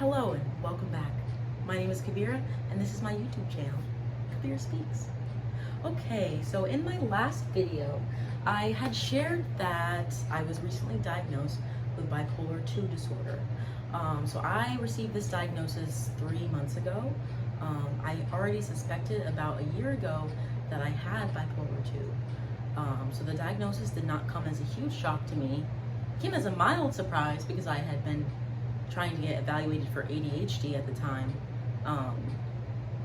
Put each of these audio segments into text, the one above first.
Hello and welcome back. My name is Kabira and this is my YouTube channel, Kabira Speaks. Okay, so in my last video, I had shared that I was recently diagnosed with bipolar 2 disorder. So I received this diagnosis 3 months ago. I already suspected about a year ago that I had bipolar 2. So the diagnosis did not come as a huge shock to me. It came as a mild surprise because I had been trying to get evaluated for ADHD at the time,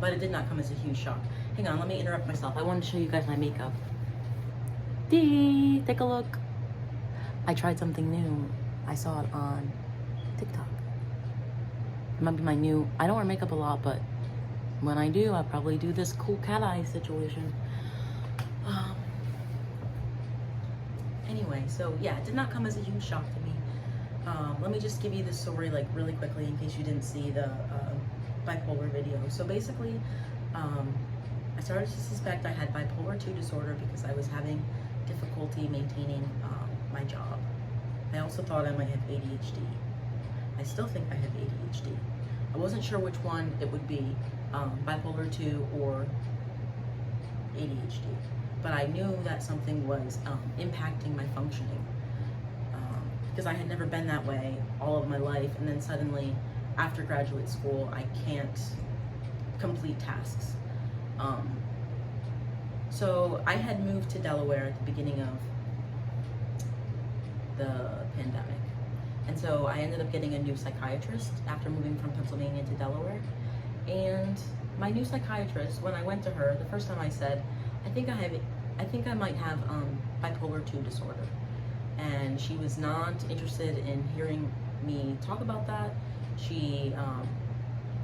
but it did not come as a huge shock. Hang on, let me interrupt myself. I wanted to show you guys my makeup. Take a look. I tried something new. I saw it on TikTok. It might be my new, I don't wear makeup a lot, but when I do, I'll probably do this cool cat eye situation. Anyway, so yeah, it did not come as a huge shock to me. Let me just give you the story like really quickly in case you didn't see the bipolar video. So basically, I started to suspect I had bipolar 2 disorder because I was having difficulty maintaining my job. I also thought I might have ADHD. I still think I have ADHD. I wasn't sure which one it would be, bipolar 2 or ADHD, but I knew that something was impacting my functioning. Because I had never been that way all of my life, and then suddenly, after graduate school, I can't complete tasks. So I had moved to Delaware at the beginning of the pandemic, and so I ended up getting a new psychiatrist after moving from Pennsylvania to Delaware. And my new psychiatrist, when I went to her, the first time I said, I think I might have bipolar 2 disorder. And she was not interested in hearing me talk about that. She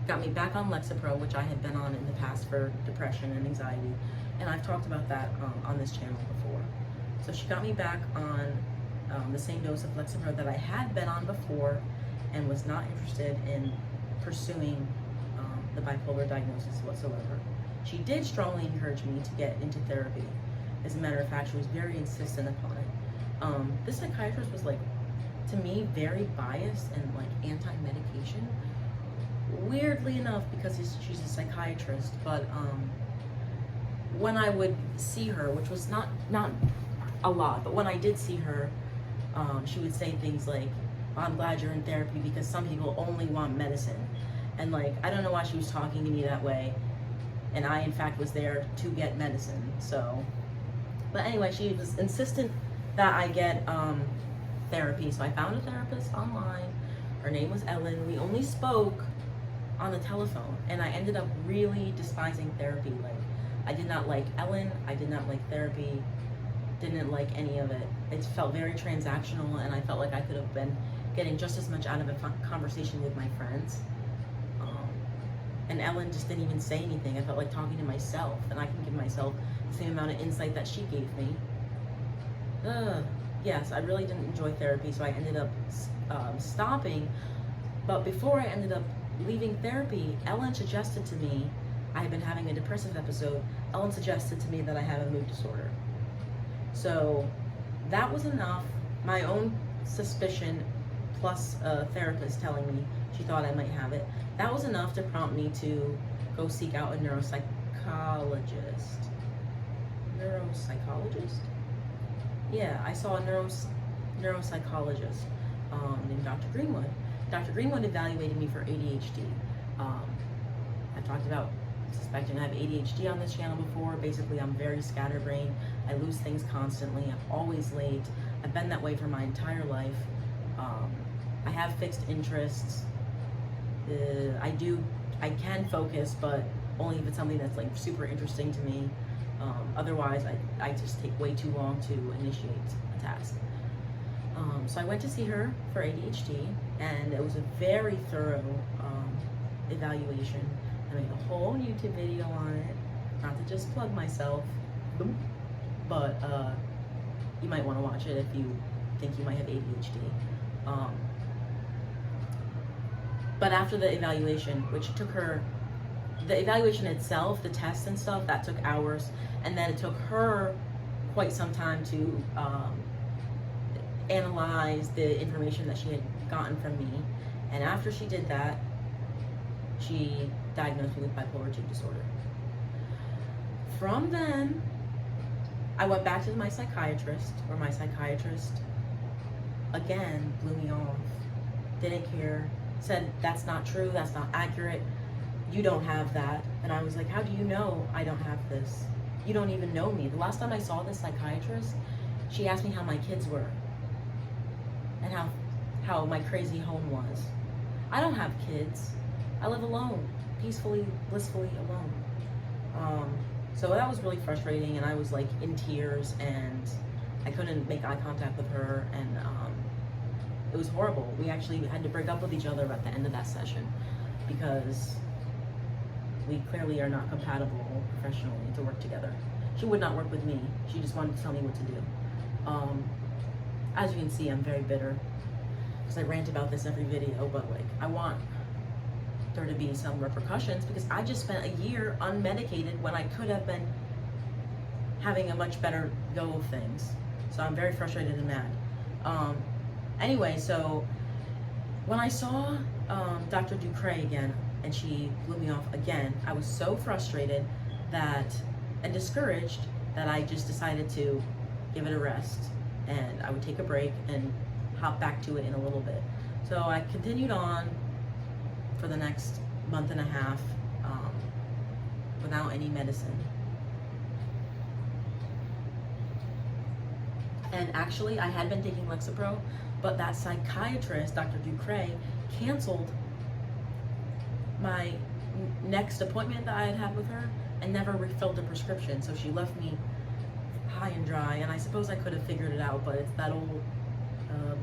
got me back on Lexapro, which I had been on in the past for depression and anxiety, and I've talked about that on this channel before. So she got me back on the same dose of Lexapro that I had been on before, and was not interested in pursuing the bipolar diagnosis whatsoever. She did strongly encourage me to get into therapy. As a matter of fact, she was very insistent upon it. This psychiatrist was, like, to me, very biased and like anti-medication. Weirdly enough, because she's a psychiatrist, but when I would see her, which was not a lot, but when I did see her, she would say things like, I'm glad you're in therapy because some people only want medicine. And like, I don't know why she was talking to me that way. And I, in fact, was there to get medicine. So, but anyway, she was insistent that I get therapy. So I found a therapist online. Her name was Ellen. We only spoke on the telephone, and I ended up really despising therapy. Like, I did not like Ellen. I did not like therapy. Didn't like any of it. It felt very transactional, and I felt like I could have been getting just as much out of a conversation with my friends. And Ellen just didn't even say anything. I felt like talking to myself, and I can give myself the same amount of insight that she gave me. Yes, I really didn't enjoy therapy, so I ended up stopping. But before I ended up leaving therapy, Ellen suggested to me, I had been having a depressive episode, Ellen suggested to me that I have a mood disorder. So that was enough. My own suspicion, plus a therapist telling me she thought I might have it, that was enough to prompt me to go seek out a neuropsychologist. Yeah, I saw a neuropsychologist named Dr. Greenwood. Dr. Greenwood evaluated me for ADHD. I talked about suspecting I have ADHD on this channel before. Basically, I'm very scatterbrained. I lose things constantly. I'm always late. I've been that way for my entire life. I have fixed interests. I can focus, but only if it's something that's like super interesting to me. Otherwise, I just take way too long to initiate a task. So I went to see her for ADHD, and it was a very thorough evaluation. I made a whole YouTube video on it, not to just plug myself, but you might want to watch it if you think you might have ADHD. But after the evaluation, which took her, the evaluation itself, the tests and stuff, that took hours, and then it took her quite some time to analyze the information that she had gotten from me. And after she did that, she diagnosed me with bipolar 2 disorder. From then, I went back to my psychiatrist, where my psychiatrist, again, blew me off, didn't care, said, that's not true, that's not accurate, you don't have that. And I was like, how do you know I don't have this? You don't even know me. The last time I saw this psychiatrist, she asked me how my kids were and how my crazy home was. I don't have kids. I live alone, peacefully, blissfully alone. So that was really frustrating, and I was like in tears, and I couldn't make eye contact with her, and it was horrible. We actually had to break up with each other at the end of that session because we clearly are not compatible professionally to work together. She would not work with me. She just wanted to tell me what to do. As you can see, I'm very bitter because I rant about this every video, but like, I want there to be some repercussions because I just spent a year unmedicated when I could have been having a much better go of things. So I'm very frustrated and mad. Anyway, so when I saw Dr. Ducray again, and she blew me off again, I was so frustrated and discouraged that I just decided to give it a rest, and I would take a break and hop back to it in a little bit. So I continued on for the next month and a half without any medicine. And actually, I had been taking Lexapro, but that psychiatrist, Dr. Ducray, canceled my next appointment that I had had with her and never refilled the prescription. So she left me high and dry, and I suppose I could have figured it out, but it's that old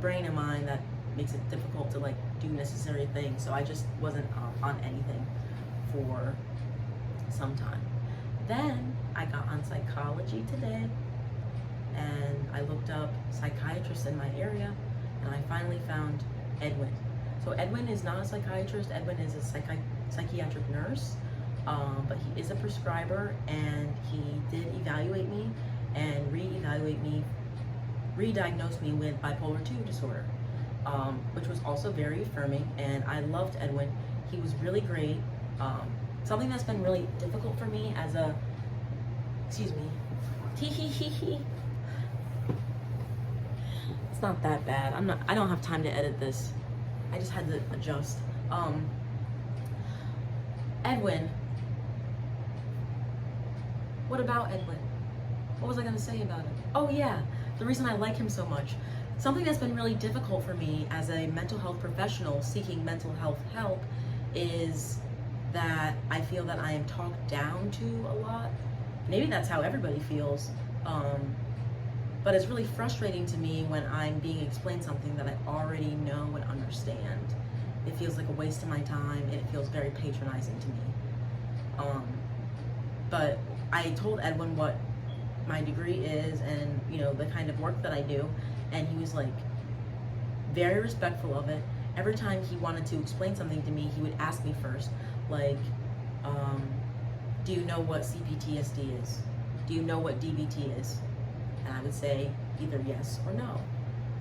brain of mine that makes it difficult to like do necessary things. So I just wasn't on anything for some time. Then I got on Psychology Today, and I looked up psychiatrists in my area, and I finally found Edwin. So Edwin is not a psychiatrist. Edwin is a psychiatric nurse, but he is a prescriber, and he did evaluate me and re-diagnosed me with bipolar 2 disorder, which was also very affirming, and I loved Edwin. He was really great. Something that's been really difficult for me as a, excuse me, it's not that bad. I don't have time to edit this. I just had to adjust. Edwin. What about Edwin? What was I gonna say about him? Oh yeah, the reason I like him so much. Something that's been really difficult for me as a mental health professional seeking mental health help is that I feel that I am talked down to a lot. Maybe that's how everybody feels. But it's really frustrating to me when I'm being explained something that I already know and understand. It feels like a waste of my time, and it feels very patronizing to me. But I told Edwin what my degree is and, you know, the kind of work that I do, and he was like very respectful of it. Every time he wanted to explain something to me, he would ask me first, like, do you know what CPTSD is? Do you know what DBT is? And I would say either yes or no.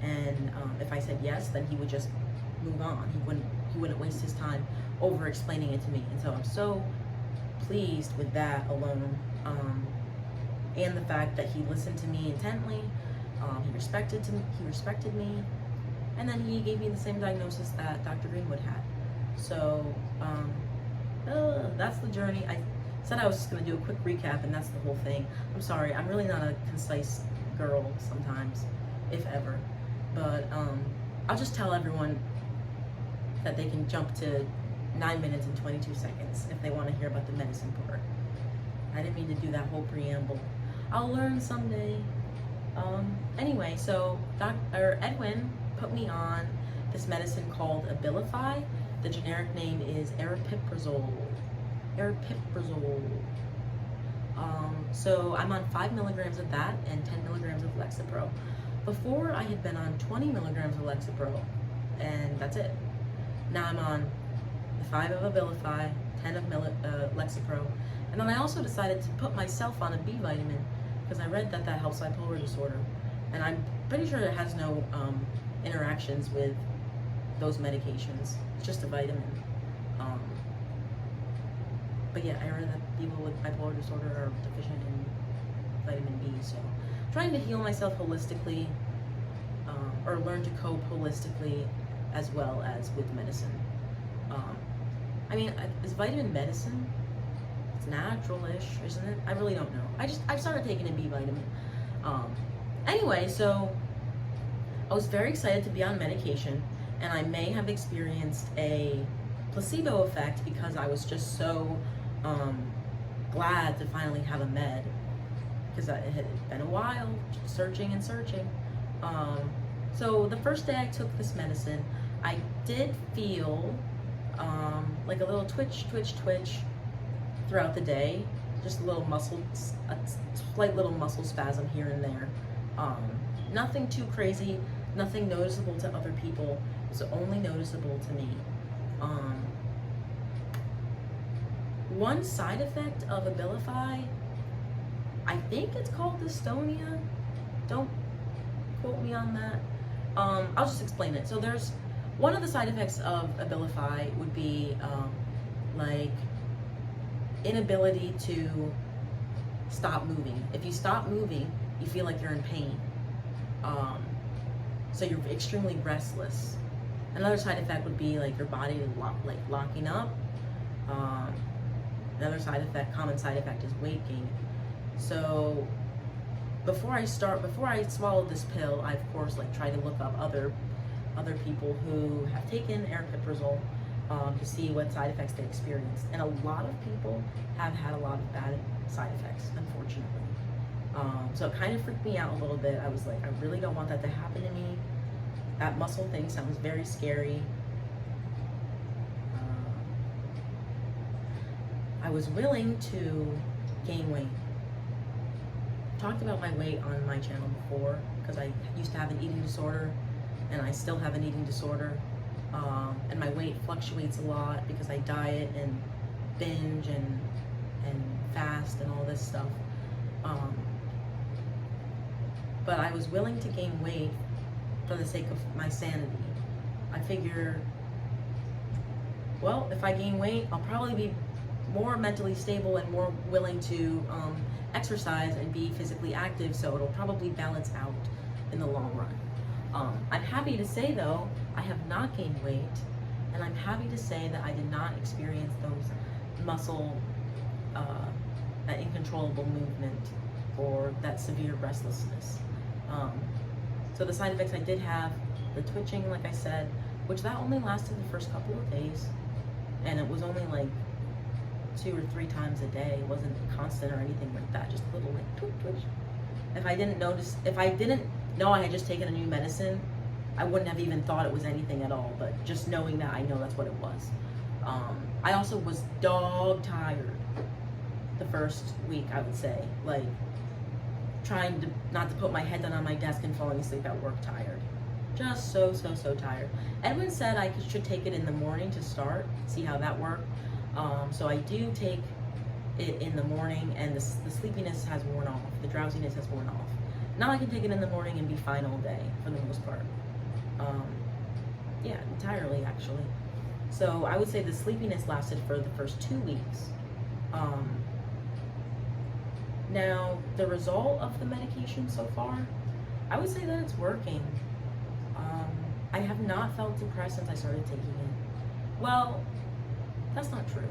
And if I said yes, then he would just move on. He wouldn't waste his time over explaining it to me. And so I'm so pleased with that alone. And the fact that he listened to me intently. He respected me. And then he gave me the same diagnosis that Dr. Greenwood had. So that's the journey. I said I was just gonna do a quick recap, and that's the whole thing. I'm sorry, I'm really not a concise girl sometimes, if ever. But I'll just tell everyone that they can jump to 9 minutes and 22 seconds if they want to hear about the medicine part. I didn't mean to do that whole preamble. I'll learn someday. Anyway, so Edwin put me on this medicine called Abilify. The generic name is Aripiprazole. So I'm on 5 milligrams of that and 10 milligrams of Lexapro. Before, I had been on 20 milligrams of Lexapro, and that's it. Now I'm on the 5 of Abilify, 10 of Lexapro, and then I also decided to put myself on a B vitamin because I read that that helps bipolar disorder, and I'm pretty sure it has no interactions with those medications. It's just a vitamin. But yeah, I heard that people with bipolar disorder are deficient in vitamin B, so trying to heal myself holistically, or learn to cope holistically as well as with medicine. I mean, is vitamin medicine? It's natural-ish, isn't it? I really don't know. I started taking a B vitamin. Anyway, so I was very excited to be on medication, and I may have experienced a placebo effect because I was just so glad to finally have a med, because it had been a while searching and searching. So the first day I took this medicine, I did feel like a little twitch throughout the day, just a slight little muscle spasm here and there. Nothing too crazy, nothing noticeable to other people. It was only noticeable to me. One side effect of Abilify, I think it's called dystonia. Don't quote me on that. I'll just explain it. So there's one of the side effects of Abilify would be like inability to stop moving. If you stop moving, you feel like you're in pain. So you're extremely restless. Another side effect would be like your body locking up. Another common side effect is weight gain. So before I swallowed this pill, I of course tried to look up other people who have taken Aripiprazole to see what side effects they experienced. And a lot of people have had a lot of bad side effects, unfortunately. So it kind of freaked me out a little bit. I was like, I really don't want that to happen to me. That muscle thing sounds very scary. I was willing to gain weight. Talked about my weight on my channel before, because I used to have an eating disorder, and I still have an eating disorder. And my weight fluctuates a lot because I diet and binge and fast and all this stuff. But I was willing to gain weight for the sake of my sanity. I figure, well, if I gain weight, I'll probably be more mentally stable and more willing to exercise and be physically active, so it'll probably balance out in the long run. I'm happy to say though, I have not gained weight, and I'm happy to say that I did not experience those muscle, that uncontrollable movement or that severe restlessness. So the side effects I did have, the twitching, like I said, which that only lasted the first couple of days, and it was only like 2 or 3 times a day. It wasn't constant or anything like that, just a little like twitch. If I didn't know I had just taken a new medicine, I wouldn't have even thought it was anything at all, but just knowing that, I know that's what it was. I also was dog tired the first week, I would say, like trying to not to put my head down on my desk and falling asleep at work tired. Just so tired. Edwin said I should take it in the morning to start, see how that worked. So I do take it in the morning, and the sleepiness has worn off, the drowsiness has worn off. Now I can take it in the morning and be fine all day, for the most part. Yeah, entirely actually. So I would say the sleepiness lasted for the first 2 weeks. Now, the result of the medication so far, I would say that it's working. I have not felt depressed since I started taking it. Well, that's not true.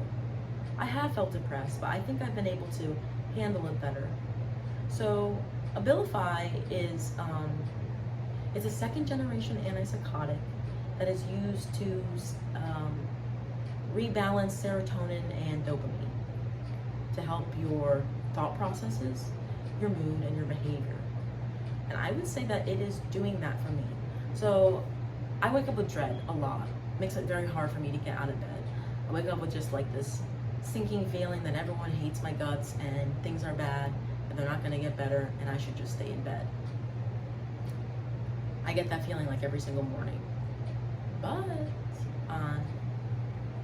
I have felt depressed, but I think I've been able to handle it better. So, Abilify is it's a second-generation antipsychotic that is used to rebalance serotonin and dopamine to help your thought processes, your mood, and your behavior. And I would say that it is doing that for me. So I wake up with dread a lot. It makes it very hard for me to get out of bed. I wake up with just like this sinking feeling that everyone hates my guts and things are bad and they're not going to get better and I should just stay in bed. I get that feeling like every single morning. But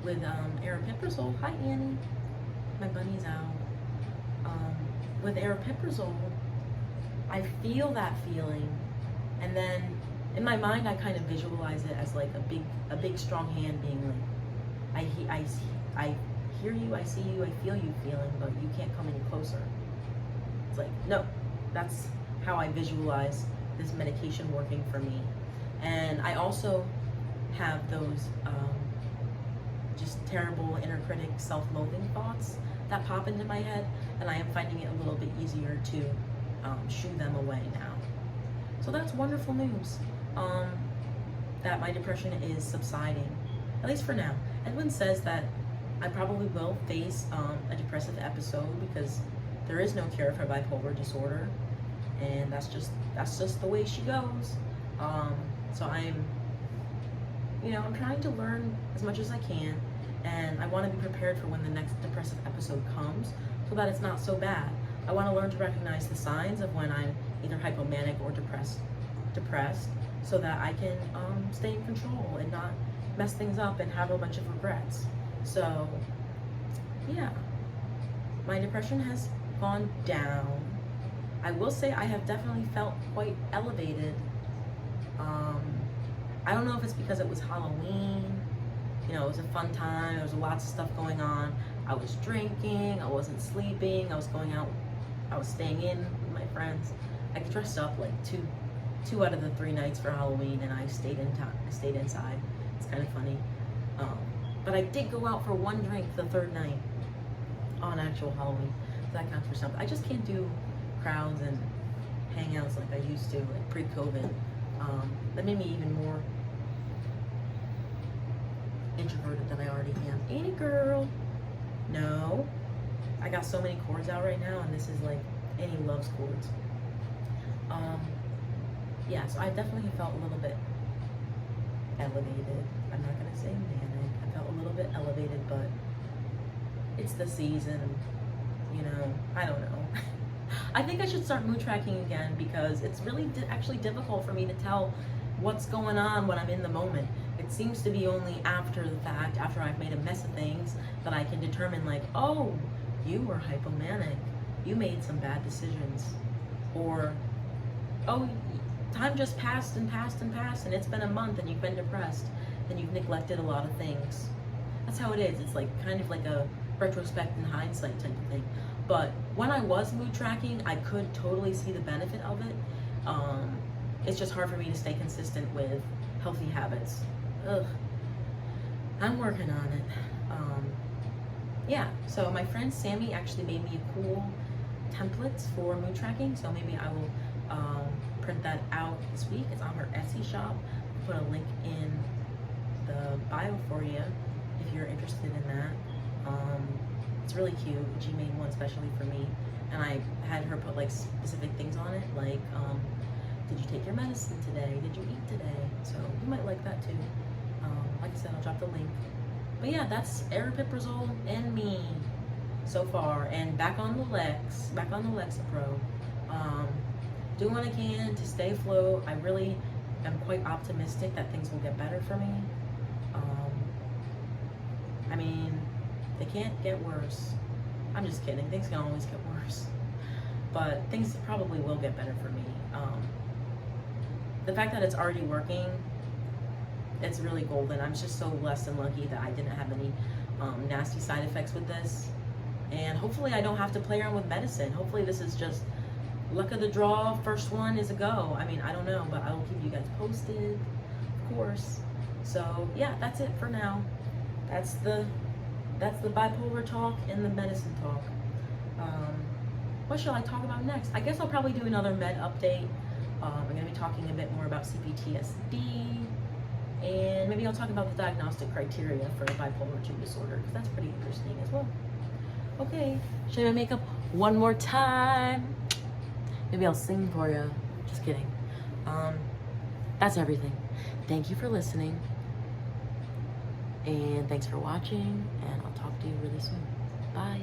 with Aripiprazole, hi Annie, my bunny's out. With Aripiprazole, I feel that feeling, and then in my mind I kind of visualize it as like a big strong hand being like, I hear you, I see you, I feel you feeling, but you can't come any closer. It's like, no, that's how I visualize this medication working for me. And I also have those just terrible inner critic self-loathing thoughts that pop into my head, and I am finding it a little bit easier to shoo them away now. So that's wonderful news, that my depression is subsiding, at least for now. Edwin says that I probably will face a depressive episode because there is no cure for bipolar disorder, and that's just the way she goes. So I'm trying to learn as much as I can, and I want to be prepared for when the next depressive episode comes so that it's not so bad. I want to learn to recognize the signs of when I'm either hypomanic or depressed, so that I can stay in control and not mess things up and have a bunch of regrets. So yeah, my depression has gone down. I will say I have definitely felt quite elevated. I don't know if it's because it was Halloween, it was a fun time, there was lots of stuff going on. I was drinking, I wasn't sleeping, I was going out, I was staying in with my friends. I dressed up like two out of the 3 nights for Halloween, and I stayed inside. It's kind of funny. But I did go out for 1 drink the 3rd night on actual Halloween. So that counts for something. I just can't do crowds and hangouts like I used to, like pre-COVID. That made me even more introverted than I already am. Any girl? No. I got so many chords out right now, and this is like Annie loves chords. Yeah, so I definitely felt a little bit elevated. I'm not gonna say manic. I felt a little bit elevated, but it's the season, I don't know. I think I should start mood tracking again because it's really actually difficult for me to tell what's going on when I'm in the moment. It seems to be only after the fact, after I've made a mess of things, that I can determine like, oh, you were hypomanic. You made some bad decisions. Or, oh, time just passed and passed and passed, and it's been a month and you've been depressed and you've neglected a lot of things. That's how it is. It's like kind of like a retrospect and hindsight type of thing. But when I was mood tracking, I could totally see the benefit of it. It's just hard for me to stay consistent with healthy habits. Ugh. I'm working on it. Yeah, so my friend Sammy actually made me a cool template for mood tracking, so maybe I will print that out this week. It's on her Etsy shop. I'll put a link in the bio for you if you're interested in that. It's really cute. She made one especially for me, and I had her put like specific things on it, like did you take your medicine today? Did you eat today? So you might like that too. Like I said, I'll drop the link. But yeah, that's Aripiprazole and me so far, and back on the Lexapro. Doing what I can to stay afloat. I really am quite optimistic that things will get better for me. I mean, they can't get worse. I'm just kidding. Things can always get worse. But things probably will get better for me. The fact that it's already working, it's really golden. I'm just so blessed and lucky that I didn't have any nasty side effects with this. And hopefully I don't have to play around with medicine. Hopefully this is just luck of the draw. First one is a go. I mean, I don't know, but I will keep you guys posted, of course. So yeah, that's it for now. That's the bipolar talk and the medicine talk. What shall I talk about next? I guess I'll probably do another med update. I'm going to be talking a bit more about CPTSD, and maybe I'll talk about the diagnostic criteria for bipolar 2 disorder, because that's pretty interesting as well. Okay, show my makeup one more time. Maybe I'll sing for you. Just kidding. That's everything. Thank you for listening, and thanks for watching, and I'll talk to you really soon. Bye.